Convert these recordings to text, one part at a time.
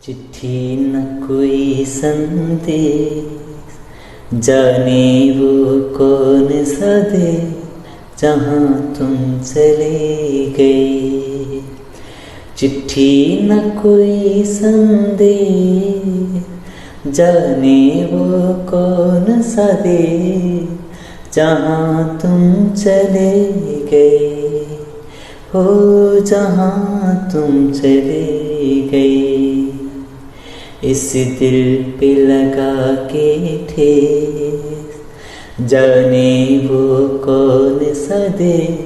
चिट्ठी न कोई संदेश, जाने वो कौन सा देश जहाँ तुम चले गए। चिट्ठी न कोई संदेश, जाने वो कौन सा देश जहाँ तुम चले गए। हो जहाँ तुम चले गए। इस दिल पे लगा के ठेस, जाने वो कौन सा देश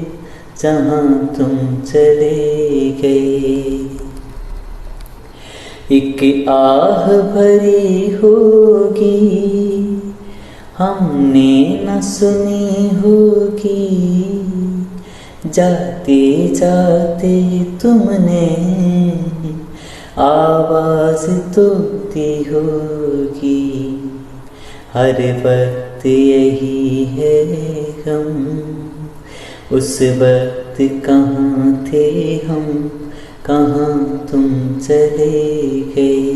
जहाँ तुम चले गए। एक आह भरी होगी हमने न सुनी होगी, जाते जाते तुमने आवाज तो दी होगी। हर वक्त यही है गम, उस वक्त कहाँ थे हम, कहाँ तुम चले गए।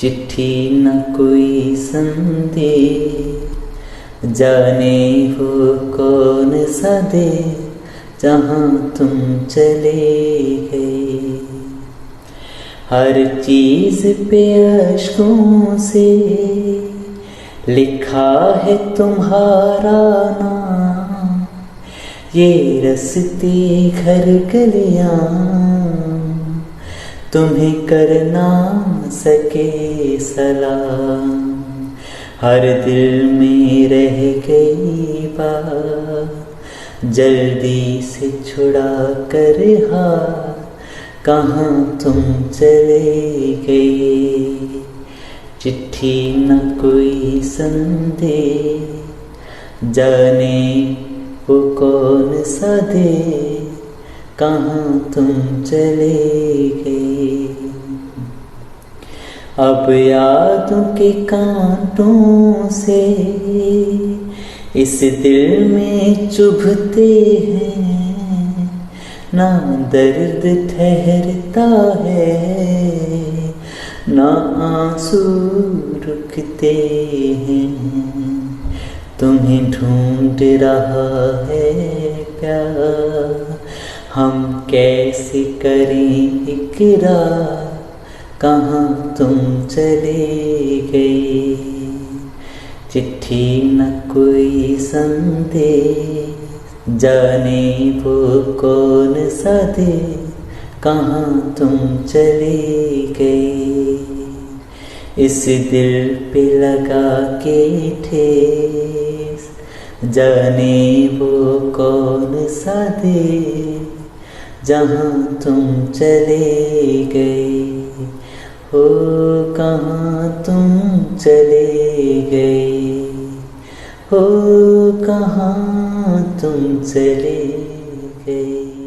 चिट्ठी न कोई संदेश, जाने वो कौन सा देश जहाँ तुम चले गए। हर चीज पे अश्कों से लिखा है तुम्हारा नाम, ये रस्ते घर गलियां तुम्हें करना सके सलाम। हर दिल में रह गई बात, जल्दी से छुड़ा कर हाथ, कहाँ तुम चले गए। चिट्ठी न कोई संदेश, जाने वो कौन सा देश कहाँ तुम चले गए। अब यादों के कांटों से इस दिल में चुभते हैं, ना दर्द ठहरता है ना आंसू रुकते हैं। तुम्हें ढूंढ रहा है प्यार, हम कैसे करें इकरार, कहाँ तुम चले गए। चिट्ठी न कोई संदेश, जाने वो कौन सा देश कहाँ तुम चले गए। इस दिल पे लगा के ठेस, जाने वो कौन सा देश जहाँ तुम चले गए। हो कहाँ तुम चले गए, हो कहाँ तुम चले गए।